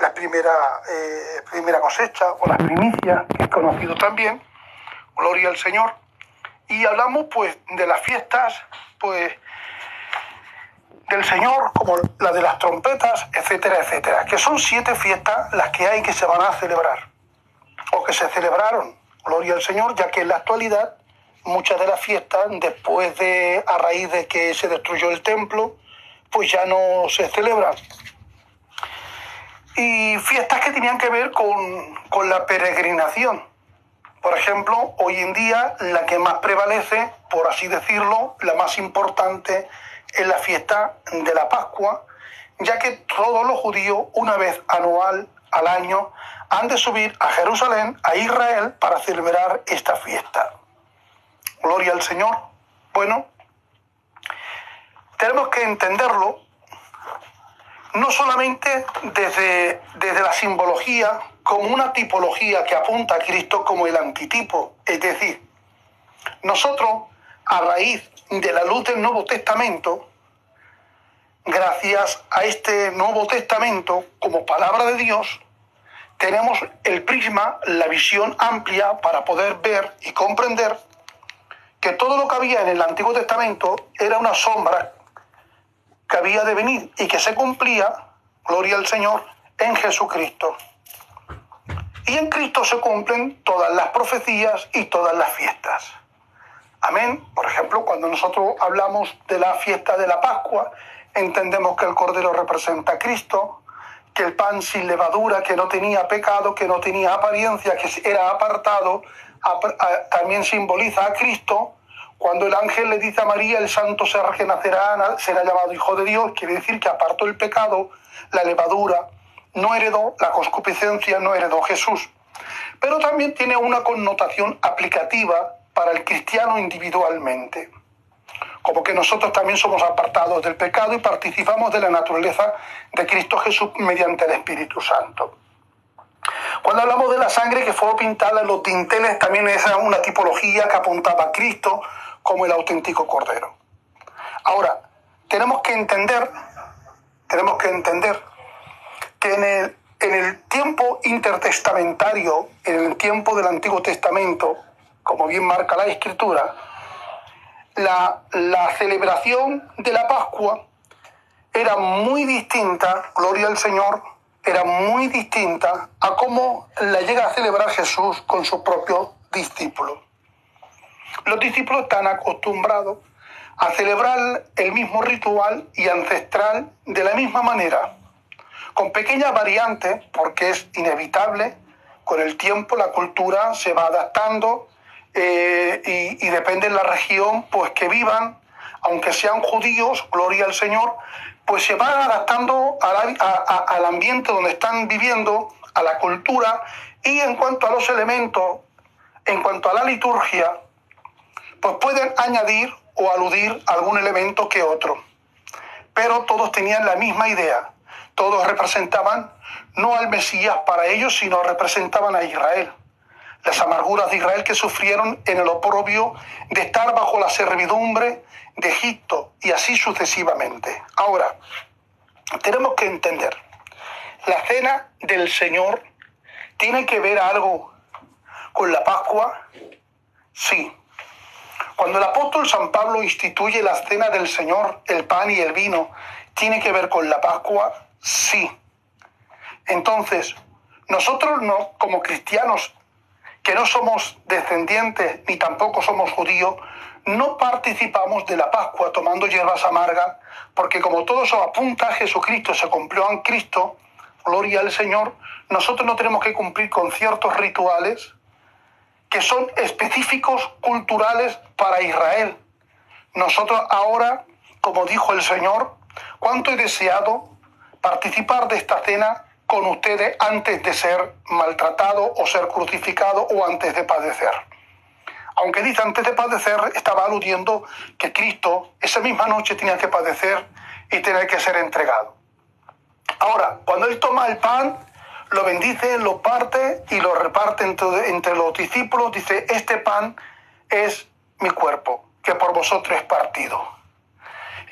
la primera cosecha o las primicias, que es conocido también, gloria al Señor. Y hablamos pues de las fiestas pues del Señor, como la de las trompetas, etcétera, etcétera, que son 7 fiestas las que hay que se van a celebrar, o que se celebraron, gloria al Señor, ya que en la actualidad muchas de las fiestas, a raíz de que se destruyó el templo, pues ya no se celebran. Y fiestas que tenían que ver con la peregrinación. Por ejemplo, hoy en día la que más prevalece, por así decirlo, la más importante, es la fiesta de la Pascua, ya que todos los judíos, una vez anual al año, han de subir a Jerusalén, a Israel, para celebrar esta fiesta. Gloria al Señor. Bueno, tenemos que entenderlo no solamente desde la simbología, como una tipología que apunta a Cristo como el antitipo. Es decir, nosotros, a raíz de la luz del Nuevo Testamento, gracias a este Nuevo Testamento como palabra de Dios, tenemos el prisma, la visión amplia para poder ver y comprender que todo lo que había en el Antiguo Testamento era una sombra que había de venir y que se cumplía, gloria al Señor, en Jesucristo. Y en Cristo se cumplen todas las profecías y todas las fiestas. Amén. Por ejemplo, cuando nosotros hablamos de la fiesta de la Pascua, entendemos que el Cordero representa a Cristo, que el pan sin levadura, que no tenía pecado, que no tenía apariencia, que era apartado, también simboliza a Cristo. Cuando el ángel le dice a María, el santo ser que nacerá será llamado Hijo de Dios, quiere decir que apartó el pecado, la levadura, no heredó, la concupiscencia no heredó Jesús. Pero también tiene una connotación aplicativa para el cristiano individualmente. Como que nosotros también somos apartados del pecado y participamos de la naturaleza de Cristo Jesús mediante el Espíritu Santo. Cuando hablamos de la sangre que fue pintada en los dinteles, también es una tipología que apuntaba a Cristo como el auténtico Cordero. Ahora, tenemos que entender que en el tiempo intertestamentario, en el tiempo del Antiguo Testamento, como bien marca la Escritura, la celebración de la Pascua era muy distinta, gloria al Señor, era muy distinta a cómo la llega a celebrar Jesús con sus propios discípulos. Los discípulos están acostumbrados a celebrar el mismo ritual y ancestral de la misma manera, con pequeñas variantes, porque es inevitable, con el tiempo la cultura se va adaptando y depende de la región pues que vivan, aunque sean judíos, gloria al Señor, pues se van adaptando al ambiente donde están viviendo, a la cultura, y en cuanto a los elementos, en cuanto a la liturgia, pues pueden añadir o aludir a algún elemento que otro. Pero todos tenían la misma idea. Todos representaban no al Mesías para ellos, sino representaban a Israel. Las amarguras de Israel que sufrieron en el oprobio de estar bajo la servidumbre de Egipto y así sucesivamente. Ahora, tenemos que entender, la cena del Señor tiene que ver algo con la Pascua. Sí. Cuando el apóstol San Pablo instituye la cena del Señor, el pan y el vino, ¿tiene que ver con la Pascua? Sí. Entonces, nosotros no, como cristianos, que no somos descendientes ni tampoco somos judíos, no participamos de la Pascua tomando hierbas amargas, porque como todo eso apunta a Jesucristo, se cumplió en Cristo, gloria al Señor, nosotros no tenemos que cumplir con ciertos rituales que son específicos, culturales para Israel. Nosotros ahora, como dijo el Señor, cuánto he deseado participar de esta cena con ustedes antes de ser maltratado o ser crucificado o antes de padecer. Aunque dice antes de padecer, estaba aludiendo que Cristo esa misma noche tenía que padecer y tener que ser entregado. Ahora, cuando Él toma el pan, lo bendice, lo parte y lo reparte entre los discípulos, dice, este pan es mi cuerpo, que por vosotros es partido.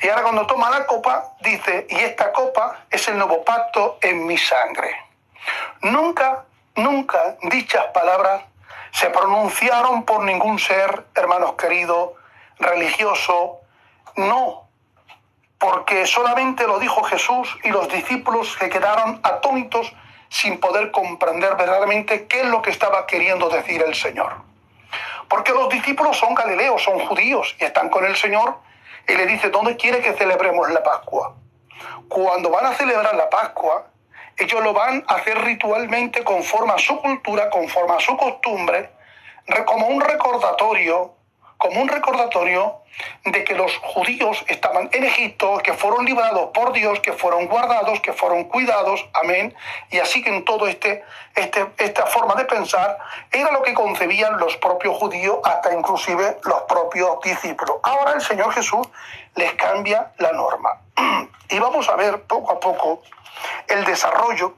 Y ahora cuando toma la copa, dice, y esta copa es el nuevo pacto en mi sangre. Nunca dichas palabras se pronunciaron por ningún ser, hermanos queridos, religioso. No, porque solamente lo dijo Jesús y los discípulos se quedaron atónitos sin poder comprender verdaderamente qué es lo que estaba queriendo decir el Señor. Porque los discípulos son galileos, son judíos y están con el Señor y le dice, ¿dónde quiere que celebremos la Pascua? Cuando van a celebrar la Pascua, ellos lo van a hacer ritualmente conforme a su cultura, conforme a su costumbre, como un recordatorio de que los judíos estaban en Egipto, que fueron librados por Dios, que fueron guardados, que fueron cuidados, amén. Y así que en todo esta forma de pensar era lo que concebían los propios judíos, hasta inclusive los propios discípulos. Ahora el Señor Jesús les cambia la norma. Y vamos a ver poco a poco el desarrollo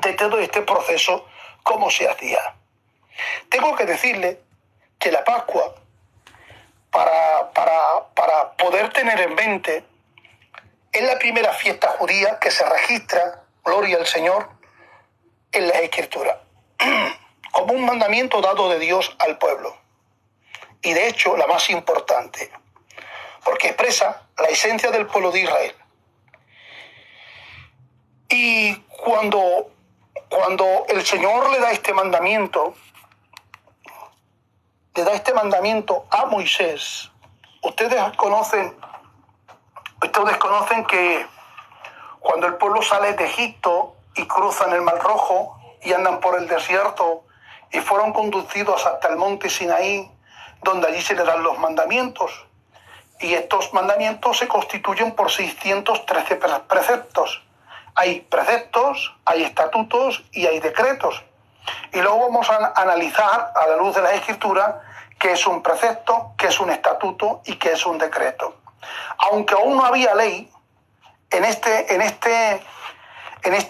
de todo este proceso, cómo se hacía. Tengo que decirle que la Pascua, para poder tener en mente, es la primera fiesta judía que se registra, gloria al Señor, en la Escritura, como un mandamiento dado de Dios al pueblo. Y de hecho, la más importante, porque expresa la esencia del pueblo de Israel. Y cuando el Señor le da este mandamiento a Moisés, ustedes conocen que cuando el pueblo sale de Egipto y cruzan el Mar Rojo y andan por el desierto y fueron conducidos hasta el monte Sinaí, donde allí se les dan los mandamientos. Y estos mandamientos se constituyen por 613 preceptos. Hay preceptos, hay estatutos y hay decretos. Y luego vamos a analizar a la luz de la Escritura qué es un precepto, qué es un estatuto y qué es un decreto. Aunque aún no había ley, en este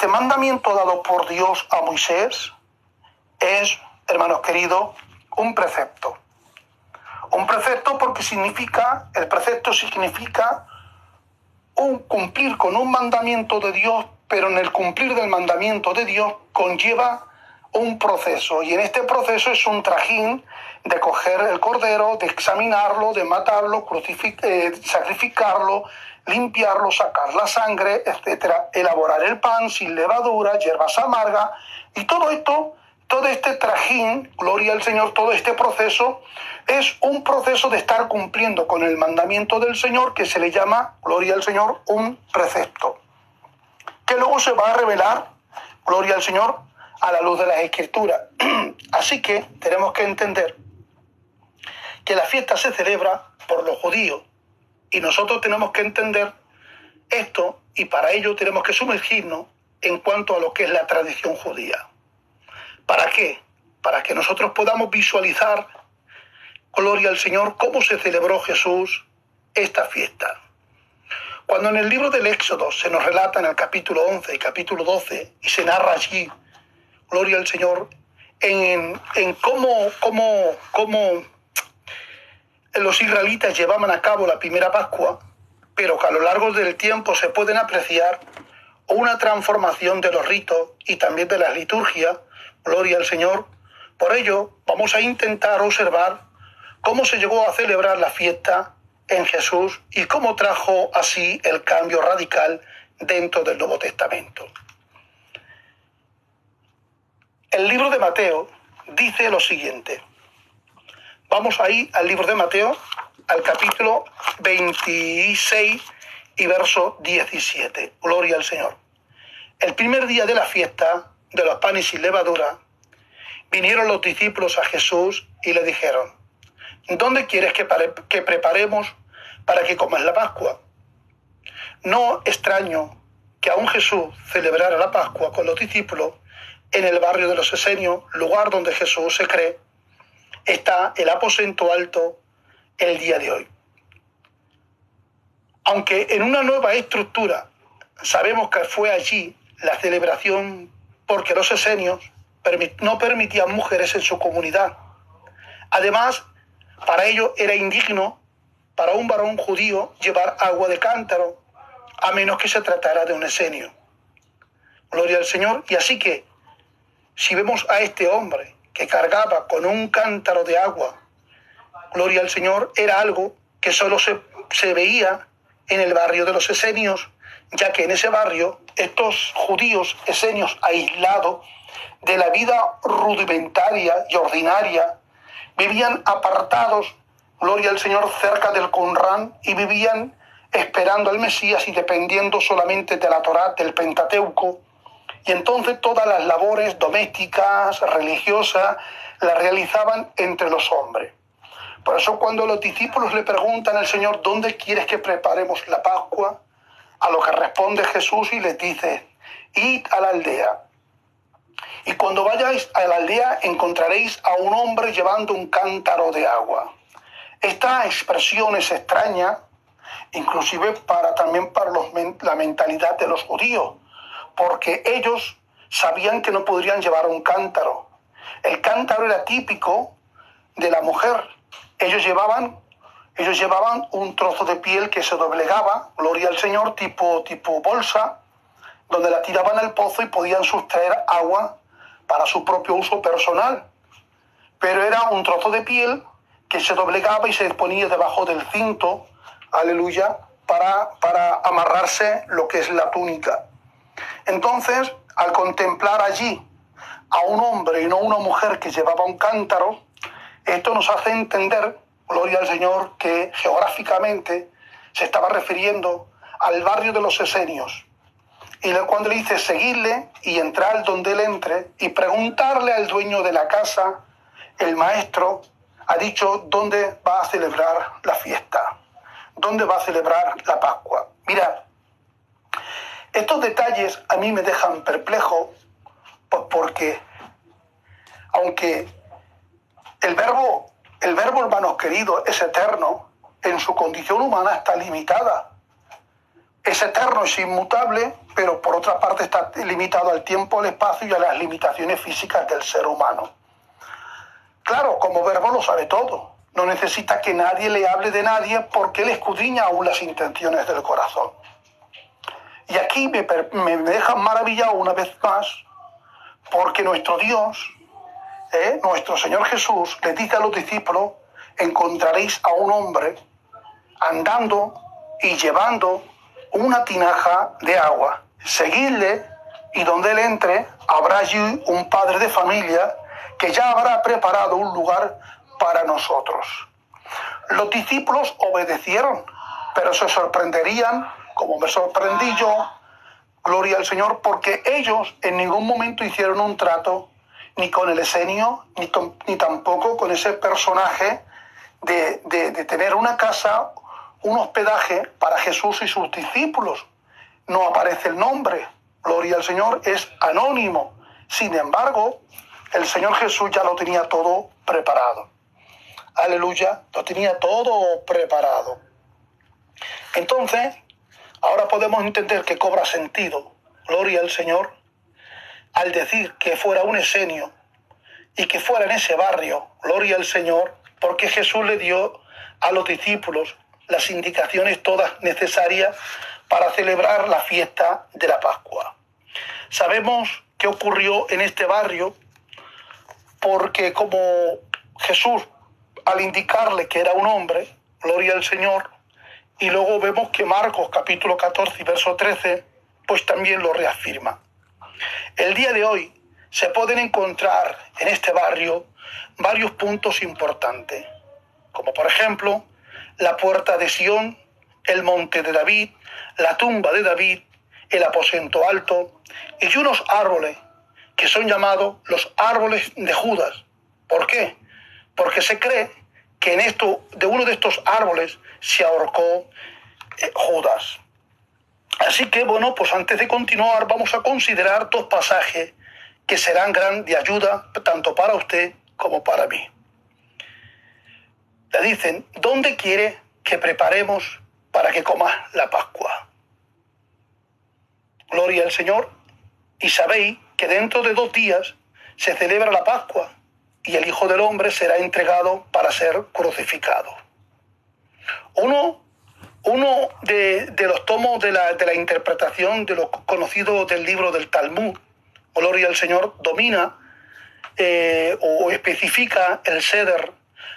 mandamiento dado por Dios a Moisés es, hermanos queridos, un precepto. Un precepto porque el precepto significa cumplir con un mandamiento de Dios, pero en el cumplir del mandamiento de Dios conlleva un proceso, y en este proceso es un trajín de coger el cordero, de examinarlo, de matarlo, sacrificarlo, limpiarlo, sacar la sangre, etcétera, elaborar el pan sin levadura, hierbas amargas, y todo este trajín, gloria al Señor, todo este proceso es un proceso de estar cumpliendo con el mandamiento del Señor, que se le llama, gloria al Señor, un precepto, que luego se va a revelar, gloria al Señor, a la luz de las Escrituras. Así que tenemos que entender que la fiesta se celebra por los judíos y nosotros tenemos que entender esto, y para ello tenemos que sumergirnos en cuanto a lo que es la tradición judía. ¿Para qué? Para que nosotros podamos visualizar, gloria al Señor, cómo se celebró Jesús esta fiesta. Cuando en el libro del Éxodo se nos relata en el capítulo 11 y capítulo 12, y se narra allí, gloria al Señor, en cómo los israelitas llevaban a cabo la primera Pascua, pero que a lo largo del tiempo se pueden apreciar una transformación de los ritos y también de las liturgias, gloria al Señor. Por ello, vamos a intentar observar cómo se llegó a celebrar la fiesta en Jesús y cómo trajo así el cambio radical dentro del Nuevo Testamento. El libro de Mateo dice lo siguiente. Vamos ahí al libro de Mateo, al capítulo 26 y verso 17. Gloria al Señor. El primer día de la fiesta de los panes sin levadura, vinieron los discípulos a Jesús y le dijeron, ¿dónde quieres que preparemos para que comas la Pascua? No extraño que aún Jesús celebrara la Pascua con los discípulos en el barrio de los Esenios, lugar donde Jesús se cree está el aposento alto el día de hoy. Aunque en una nueva estructura sabemos que fue allí la celebración porque los esenios no permitían mujeres en su comunidad. Además, para ello era indigno para un varón judío llevar agua de cántaro, a menos que se tratara de un esenio. Gloria al Señor. Y así que, si vemos a este hombre que cargaba con un cántaro de agua, gloria al Señor, era algo que solo se veía en el barrio de los esenios, ya que en ese barrio estos judíos esenios aislados de la vida rudimentaria y ordinaria vivían apartados, gloria al Señor, cerca del Qumran, y vivían esperando al Mesías y dependiendo solamente de la Torá, del Pentateuco. Y entonces todas las labores domésticas, religiosas, las realizaban entre los hombres. Por eso cuando los discípulos le preguntan al Señor, ¿dónde quieres que preparemos la Pascua?, a lo que responde Jesús y les dice, id a la aldea. Y cuando vayáis a la aldea encontraréis a un hombre llevando un cántaro de agua. Esta expresión es extraña, inclusive también para la mentalidad de los judíos, porque ellos sabían que no podrían llevar un cántaro. El cántaro era típico de la mujer. Ellos llevaban un trozo de piel que se doblegaba, gloria al Señor, tipo bolsa, donde la tiraban al pozo y podían sustraer agua para su propio uso personal. Pero era un trozo de piel que se doblegaba y se ponía debajo del cinto, aleluya, para amarrarse lo que es la túnica. Entonces, al contemplar allí a un hombre y no una mujer que llevaba un cántaro, esto nos hace entender, gloria al Señor, que geográficamente se estaba refiriendo al barrio de los esenios. Y cuando le dice seguirle y entrar donde él entre y preguntarle al dueño de la casa, el maestro ha dicho dónde va a celebrar la fiesta, dónde va a celebrar la Pascua. Mirad, estos detalles a mí me dejan perplejo, pues porque aunque el verbo, hermanos queridos, es eterno, en su condición humana está limitada. Es eterno, es inmutable, pero por otra parte está limitado al tiempo, al espacio y a las limitaciones físicas del ser humano. Claro, como verbo lo sabe todo. No necesita que nadie le hable de nadie porque él escudriña aún las intenciones del corazón. Y aquí me deja maravillado una vez más porque nuestro Dios, nuestro Señor Jesús, le dice a los discípulos, encontraréis a un hombre andando y llevando una tinaja de agua. Seguidle y donde él entre habrá allí un padre de familia que ya habrá preparado un lugar para nosotros. Los discípulos obedecieron, pero se sorprenderían, como me sorprendí yo, gloria al Señor, porque ellos en ningún momento hicieron un trato ni con el esenio, ni tampoco con ese personaje de tener una casa, un hospedaje para Jesús y sus discípulos. No aparece el nombre, gloria al Señor, es anónimo. Sin embargo, el Señor Jesús ya lo tenía todo preparado. Aleluya, lo tenía todo preparado. Entonces, ahora podemos entender que cobra sentido, gloria al Señor, al decir que fuera un esenio y que fuera en ese barrio, gloria al Señor, porque Jesús le dio a los discípulos las indicaciones todas necesarias para celebrar la fiesta de la Pascua. Sabemos qué ocurrió en este barrio porque como Jesús, al indicarle que era un hombre, gloria al Señor, y luego vemos que Marcos capítulo 14 y verso 13, pues también lo reafirma. El día de hoy se pueden encontrar en este barrio varios puntos importantes, como por ejemplo la puerta de Sión, el monte de David, la tumba de David, el aposento alto y unos árboles que son llamados los árboles de Judas. ¿Por qué? Porque se cree que de uno de estos árboles se ahorcó Judas. Así que, bueno, pues antes de continuar vamos a considerar dos pasajes que serán de ayuda tanto para usted como para mí. Le dicen, ¿dónde quiere que preparemos para que comas la Pascua? Gloria al Señor. Y sabéis que dentro de 2 días se celebra la Pascua y el Hijo del Hombre será entregado para ser crucificado. Uno Uno de los tomos de la interpretación de lo conocido del libro del Talmud, Gloria al Señor, domina o especifica el Seder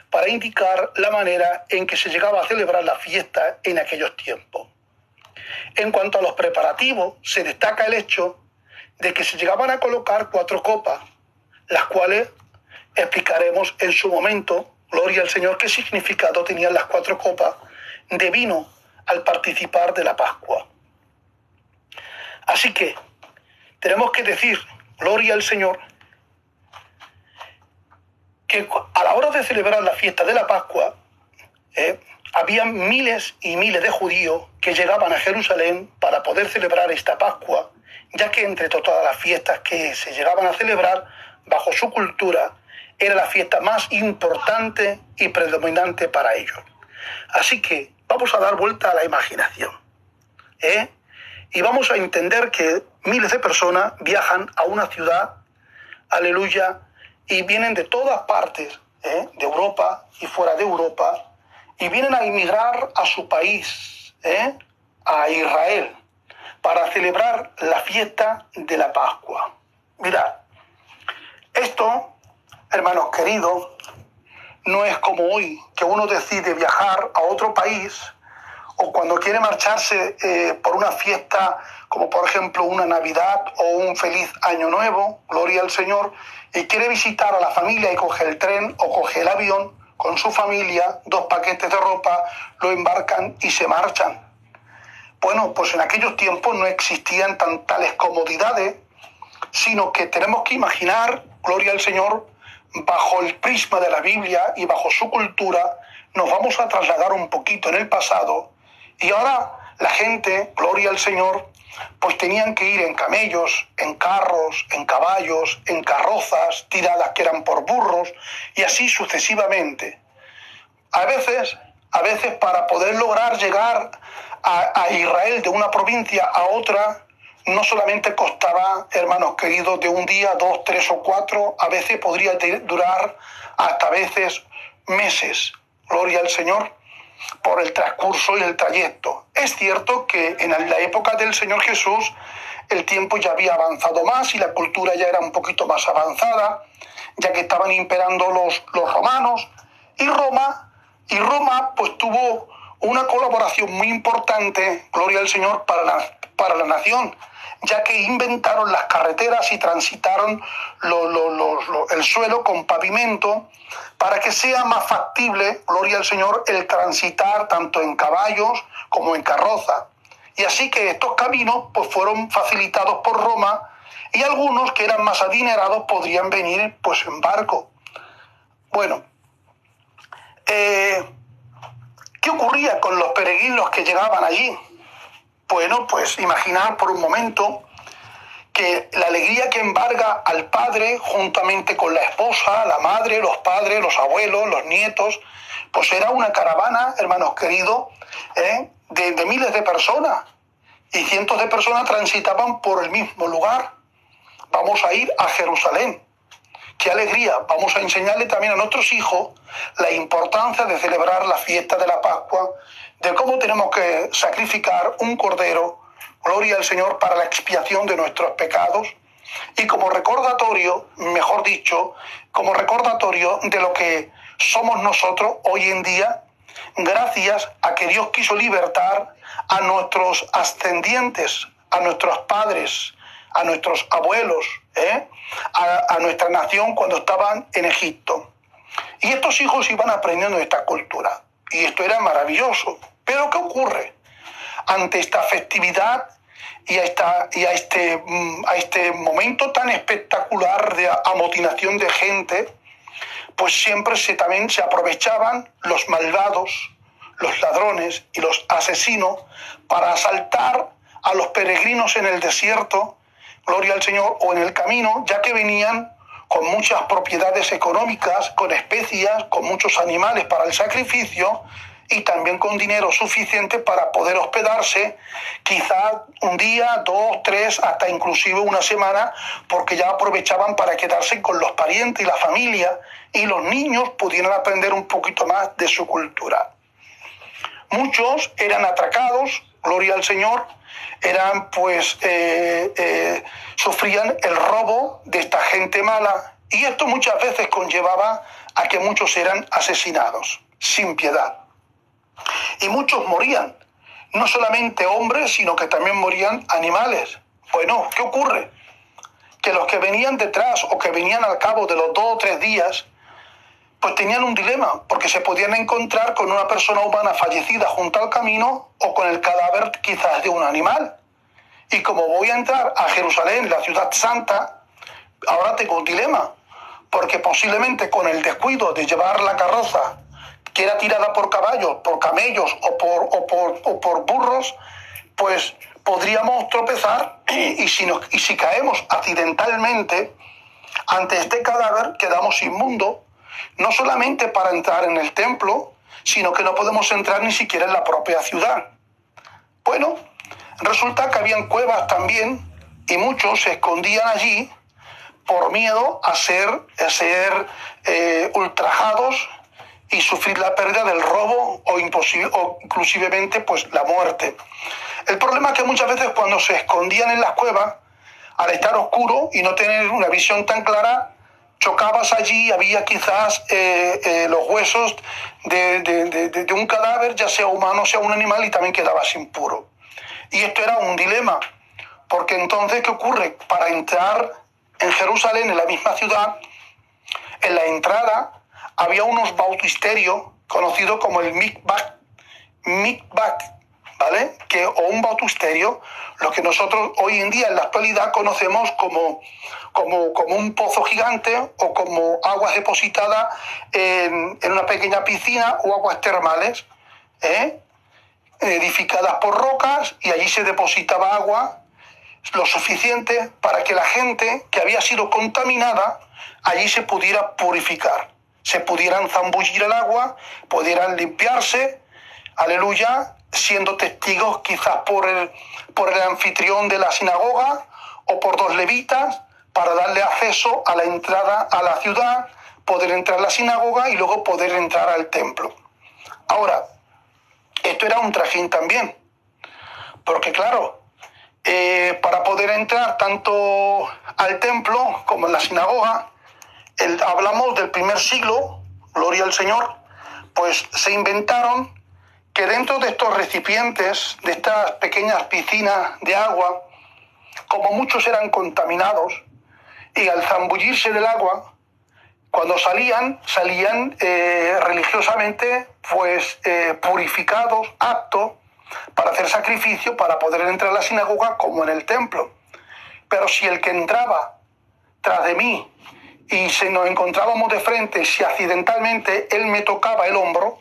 para indicar la manera en que se llegaba a celebrar la fiesta en aquellos tiempos. En cuanto a los preparativos, se destaca el hecho de que se llegaban a colocar 4 copas, las cuales explicaremos en su momento, gloria al Señor, qué significado tenían las 4 copas de vino al participar de la Pascua. Así que tenemos que decir, gloria al Señor, que a la hora de celebrar la fiesta de la Pascua, había miles y miles de judíos que llegaban a Jerusalén para poder celebrar esta Pascua, ya que entre todas las fiestas que se llegaban a celebrar, bajo su cultura, era la fiesta más importante y predominante para ellos. Así que vamos a dar vuelta a la imaginación, y vamos a entender que miles de personas viajan a una ciudad, aleluya, y vienen de todas partes, de Europa y fuera de Europa, y vienen a emigrar a su país, a Israel, para celebrar la fiesta de la Pascua. Mirad, esto, hermanos queridos, no es como hoy, que uno decide viajar a otro país o cuando quiere marcharse por una fiesta, como por ejemplo una Navidad o un feliz Año Nuevo, gloria al Señor, y quiere visitar a la familia y coge el tren o coge el avión con su familia, 2 paquetes de ropa, lo embarcan y se marchan. Bueno, pues en aquellos tiempos no existían tales comodidades, sino que tenemos que imaginar, gloria al Señor, bajo el prisma de la Biblia y bajo su cultura, nos vamos a trasladar un poquito en el pasado, y ahora la gente, gloria al Señor, pues tenían que ir en camellos, en carros, en caballos, en carrozas tiradas que eran por burros, y así sucesivamente. A veces para poder lograr llegar a Israel de una provincia a otra, no solamente costaba, hermanos queridos, de un día, 2, 3 o 4, a veces podría durar hasta veces meses, gloria al Señor, por el transcurso y el trayecto. Es cierto que en la época del Señor Jesús el tiempo ya había avanzado más y la cultura ya era un poquito más avanzada, ya que estaban imperando los romanos, y Roma pues tuvo una colaboración muy importante, gloria al Señor, para la nación, ya que inventaron las carreteras y transitaron el suelo con pavimento para que sea más factible, gloria al Señor, el transitar tanto en caballos como en carroza. Y así que estos caminos pues fueron facilitados por Roma, y algunos que eran más adinerados podrían venir pues en barco. Bueno, ¿qué ocurría con los peregrinos que llegaban allí? Bueno, pues imaginar por un momento que la alegría que embarga al padre juntamente con la esposa, la madre, los padres, los abuelos, los nietos, pues era una caravana, hermanos queridos, de miles de personas, y cientos de personas transitaban por el mismo lugar. Vamos a ir a Jerusalén. ¡Qué alegría! Vamos a enseñarle también a nuestros hijos la importancia de celebrar la fiesta de la Pascua, de cómo tenemos que sacrificar un cordero, gloria al Señor, para la expiación de nuestros pecados, y como recordatorio, mejor dicho, como recordatorio de lo que somos nosotros hoy en día, gracias a que Dios quiso libertar a nuestros ascendientes, a nuestros padres, a nuestros abuelos, a nuestra nación cuando estaban en Egipto. Y estos hijos iban aprendiendo esta cultura, y esto era maravilloso. Pero ¿qué ocurre? Ante esta festividad y a este momento tan espectacular de amotinación de gente, pues siempre también se aprovechaban los malvados, los ladrones y los asesinos para asaltar a los peregrinos en el desierto, gloria al Señor, o en el camino, ya que venían con muchas propiedades económicas, con especias, con muchos animales para el sacrificio, y también con dinero suficiente para poder hospedarse quizá un día, 2, 3, hasta inclusive una semana, porque ya aprovechaban para quedarse con los parientes y la familia, y los niños pudieran aprender un poquito más de su cultura. Muchos eran atracados, gloria al Señor, eran sufrían el robo de esta gente mala, y esto muchas veces conllevaba a que muchos eran asesinados sin piedad. Y muchos morían, no solamente hombres, sino que también morían animales. Bueno, ¿qué ocurre? Que los que venían detrás o que venían al cabo de los 2 o 3 días, pues tenían un dilema, porque se podían encontrar con una persona humana fallecida junto al camino o con el cadáver quizás de un animal. Y como voy a entrar a Jerusalén, la ciudad santa, ahora tengo un dilema, porque posiblemente con el descuido de llevar la carroza, que era tirada por caballos, por camellos o por burros, pues podríamos tropezar y si caemos accidentalmente ante este cadáver, quedamos inmundos, no solamente para entrar en el templo, sino que no podemos entrar ni siquiera en la propia ciudad. Bueno, resulta que habían cuevas también y muchos se escondían allí por miedo a ser ultrajados y sufrir la pérdida del robo o inclusivemente pues la muerte. El problema es que muchas veces cuando se escondían en las cuevas, al estar oscuro y no tener una visión tan clara, chocabas allí, había quizás los huesos de un cadáver, ya sea humano, sea un animal, y también quedabas impuro. Y esto era un dilema, porque entonces, ¿qué ocurre? Para entrar en Jerusalén, en la misma ciudad, en la entrada había unos bautisterios conocidos como el mikvah, ¿vale? O un bautisterio, lo que nosotros hoy en día en la actualidad conocemos como un pozo gigante o como aguas depositadas en una pequeña piscina o aguas termales, edificadas por rocas, y allí se depositaba agua lo suficiente para que la gente que había sido contaminada allí se pudiera purificar, se pudieran zambullir el agua, pudieran limpiarse, aleluya, siendo testigos quizás por el anfitrión de la sinagoga o por 2 levitas para darle acceso a la entrada a la ciudad, poder entrar a la sinagoga y luego poder entrar al templo. Ahora, esto era un trajín también, porque claro, para poder entrar tanto al templo como en la sinagoga, hablamos del primer siglo, gloria al Señor, pues se inventaron que dentro de estos recipientes, de estas pequeñas piscinas de agua, como muchos eran contaminados, y al zambullirse del agua, cuando salían religiosamente pues purificados, aptos para hacer sacrificio, para poder entrar a la sinagoga como en el templo. Pero si el que entraba tras de mí y si nos encontrábamos de frente, si accidentalmente él me tocaba el hombro,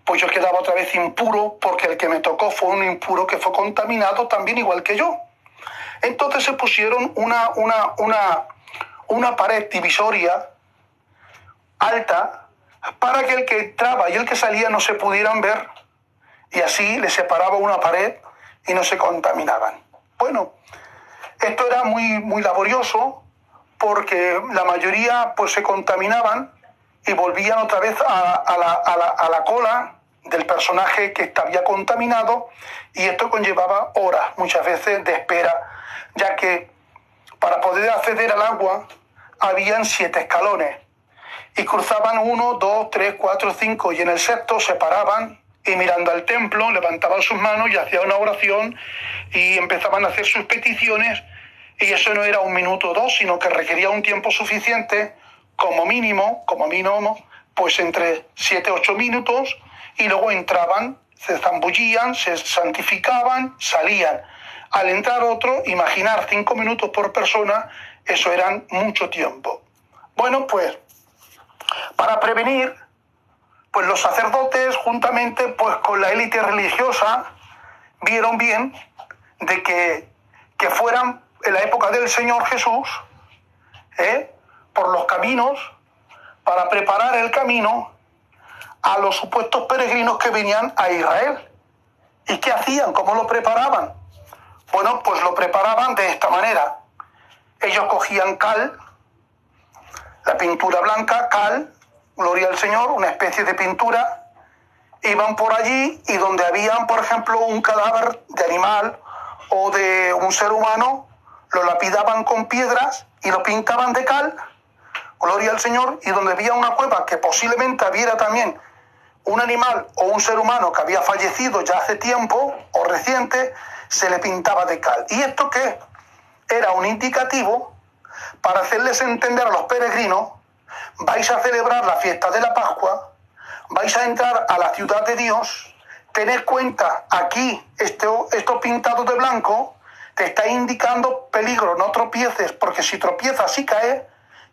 pues yo quedaba otra vez impuro, porque el que me tocó fue un impuro que fue contaminado también igual que yo. Entonces se pusieron una pared divisoria alta para que el que entraba y el que salía no se pudieran ver, y así les separaba una pared y no se contaminaban. Bueno, esto era muy laborioso, porque la mayoría pues se contaminaban y volvían otra vez a la cola del personaje que había contaminado, y esto conllevaba horas muchas veces de espera, ya que para poder acceder al agua habían 7 escalones y cruzaban 1, 2, 3, 4, 5, y en el sexto se paraban y mirando al templo levantaban sus manos y hacían una oración y empezaban a hacer sus peticiones. Y eso no era 1 minuto o 2, sino que requería un tiempo suficiente, como mínimo, pues entre 7 u 8 minutos, y luego entraban, se zambullían, se santificaban, salían. Al entrar otro, imaginar 5 minutos por persona, eso eran mucho tiempo. Bueno, pues, para prevenir, pues los sacerdotes, juntamente pues con la élite religiosa, vieron bien de que fueran en la época del Señor Jesús, por los caminos, para preparar el camino a los supuestos peregrinos que venían a Israel. ¿Y qué hacían? ¿Cómo lo preparaban? Bueno, pues lo preparaban de esta manera. Ellos cogían cal, la pintura blanca, cal, gloria al Señor, una especie de pintura, iban por allí y donde habían, por ejemplo, un cadáver de animal o de un ser humano, lo lapidaban con piedras y lo pintaban de cal, gloria al Señor, y donde había una cueva que posiblemente hubiera también un animal o un ser humano que había fallecido ya hace tiempo o reciente, se le pintaba de cal. ¿Y esto qué? Era un indicativo para hacerles entender a los peregrinos: vais a celebrar la fiesta de la Pascua, vais a entrar a la ciudad de Dios, tened cuenta, aquí esto pintado de blanco te está indicando peligro, no tropieces, porque si tropiezas y caes,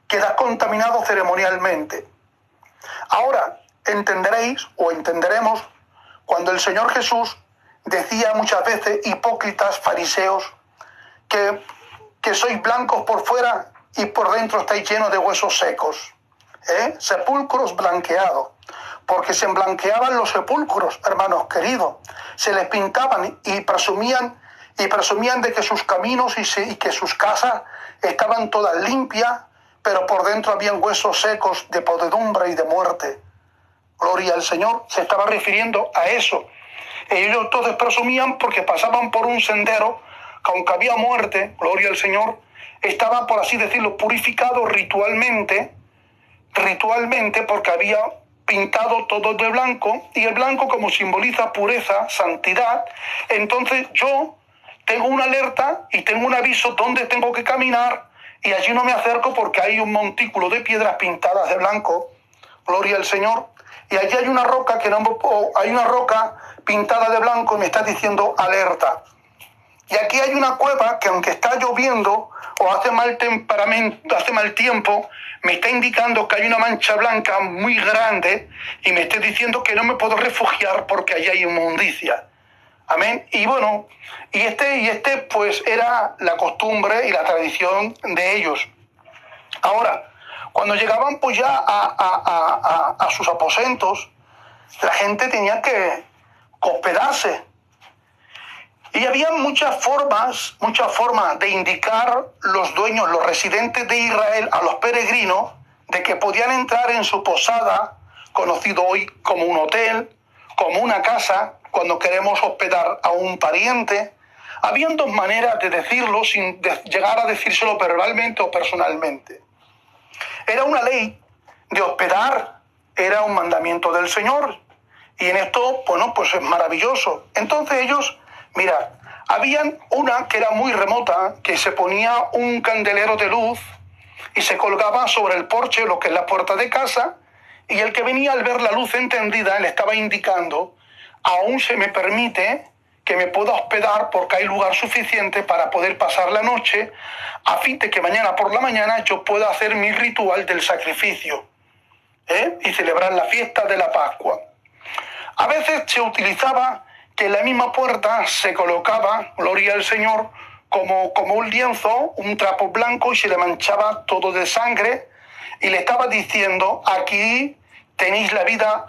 quedas contaminado ceremonialmente. Ahora entenderéis o entenderemos cuando el Señor Jesús decía muchas veces: hipócritas, fariseos, que sois blancos por fuera y por dentro estáis llenos de huesos secos. Sepulcros blanqueados, porque se blanqueaban los sepulcros, hermanos queridos, se les pintaban y presumían de que sus caminos y que sus casas estaban todas limpias, pero por dentro habían huesos secos de podredumbre y de muerte. Gloria al Señor, se estaba refiriendo a eso. Ellos todos presumían porque pasaban por un sendero que, aunque había muerte, gloria al Señor, estaba, por así decirlo, purificado ritualmente, porque había pintado todo de blanco, y el blanco, como simboliza pureza, santidad, entonces yo tengo una alerta y tengo un aviso donde tengo que caminar, y allí no me acerco porque hay un montículo de piedras pintadas de blanco, gloria al Señor, y allí hay una roca hay una roca pintada de blanco y me está diciendo alerta. Y aquí hay una cueva que, aunque está lloviendo o hace mal tiempo, me está indicando que hay una mancha blanca muy grande y me está diciendo que no me puedo refugiar porque allí hay inmundicia. Amén. Y bueno, y este pues era la costumbre y la tradición de ellos. Ahora, cuando llegaban pues ya a sus aposentos, la gente tenía que hospedarse. Y había muchas formas de indicar los dueños, los residentes de Israel, a los peregrinos, de que podían entrar en su posada, conocido hoy como un hotel, como una casa, cuando queremos hospedar a un pariente. Habían dos maneras de decirlo sin llegar a decírselo verbalmente o personalmente. Era una ley de hospedar, era un mandamiento del Señor. Y en esto, bueno, pues es maravilloso. Entonces ellos, mira, habían una que era muy remota, que se ponía un candelero de luz y se colgaba sobre el porche, lo que es la puerta de casa, y el que venía, al ver la luz encendida, le estaba indicando: aún se me permite que me pueda hospedar porque hay lugar suficiente para poder pasar la noche, a fin de que mañana por la mañana yo pueda hacer mi ritual del sacrificio, y celebrar la fiesta de la Pascua. A veces se utilizaba que en la misma puerta se colocaba, gloria al Señor, como un lienzo, un trapo blanco, y se le manchaba todo de sangre, y le estaba diciendo: aquí tenéis la vida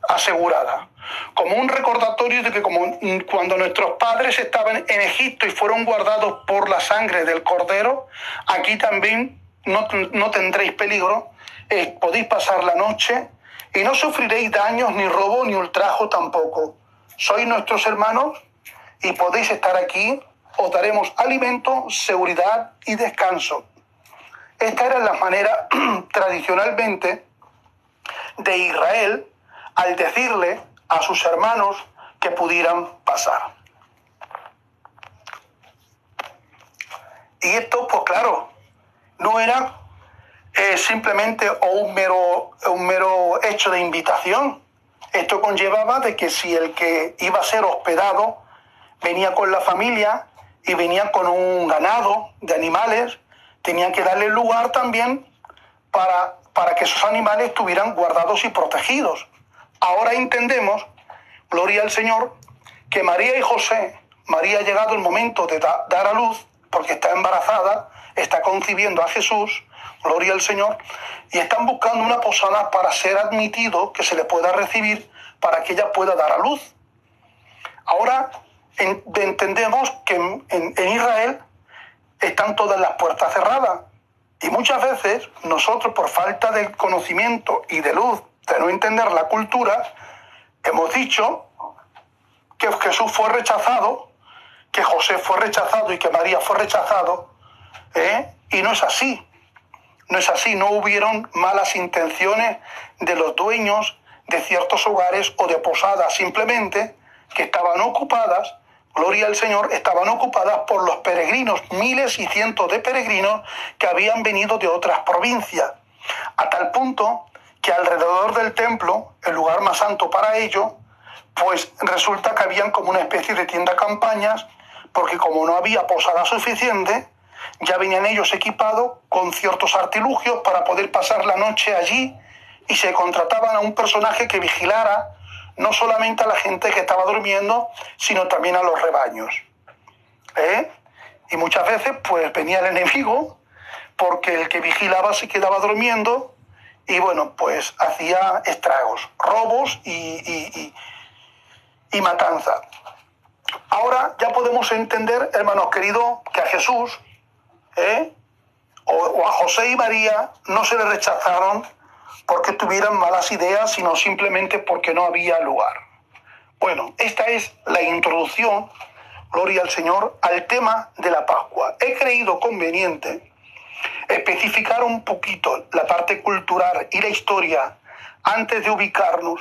asegurada. Como un recordatorio de que, como cuando nuestros padres estaban en Egipto y fueron guardados por la sangre del Cordero, aquí también no tendréis peligro, podéis pasar la noche y no sufriréis daños, ni robo, ni ultrajo tampoco. Sois nuestros hermanos y podéis estar aquí, os daremos alimento, seguridad y descanso. Esta era la manera tradicionalmente de Israel al decirle a sus hermanos que pudieran pasar. Y esto, pues claro, no era simplemente un mero hecho de invitación. Esto conllevaba de que si el que iba a ser hospedado venía con la familia y venía con un ganado de animales, tenían que darle lugar también para que esos animales estuvieran guardados y protegidos. Ahora entendemos, gloria al Señor, que María y José, María ha llegado el momento de dar a luz, porque está embarazada, está concibiendo a Jesús, gloria al Señor, y están buscando una posada para ser admitido, que se le pueda recibir, para que ella pueda dar a luz. Ahora entendemos que en Israel están todas las puertas cerradas, y muchas veces nosotros, por falta de conocimiento y de luz, de no entender la cultura, Hemos dicho que Jesús fue rechazado, que José fue rechazado y que María fue rechazado, y no es así. No es así, no hubieron malas intenciones de los dueños de ciertos hogares o de posadas, simplemente que estaban ocupadas, gloria al Señor, estaban ocupadas por los peregrinos, miles y cientos de peregrinos que habían venido de otras provincias, a tal punto que alrededor del templo, el lugar más santo para ello, pues resulta que habían como una especie de tienda campañas, porque como no había posada suficiente, ya venían ellos equipados con ciertos artilugios para poder pasar la noche allí, y se contrataban a un personaje que vigilara no solamente a la gente que estaba durmiendo, sino también a los rebaños. Y muchas veces pues venía el enemigo, porque el que vigilaba se quedaba durmiendo y bueno, pues hacía estragos, robos y matanza. Ahora ya podemos entender, hermanos queridos, que a Jesús o a José y María no se les rechazaron porque tuvieran malas ideas, sino simplemente porque no había lugar. Bueno, esta es la introducción, gloria al Señor, al tema de la Pascua. He creído conveniente especificar un poquito la parte cultural y la historia antes de ubicarnos,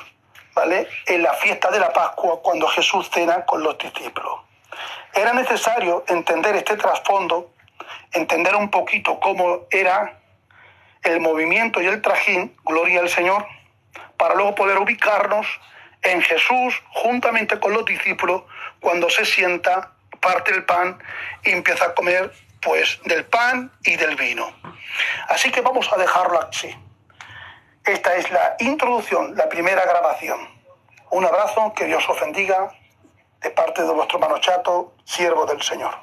¿vale?, en la fiesta de la Pascua, cuando Jesús cena con los discípulos. Era necesario entender este trasfondo, entender un poquito cómo era el movimiento y el trajín, gloria al Señor, para luego poder ubicarnos en Jesús juntamente con los discípulos cuando se sienta, parte el pan y empieza a comer pues del pan y del vino. Así que vamos a dejarlo así. Esta es la introducción, la primera grabación. Un abrazo, que Dios os bendiga, de parte de vuestro hermano Chato, siervo del Señor.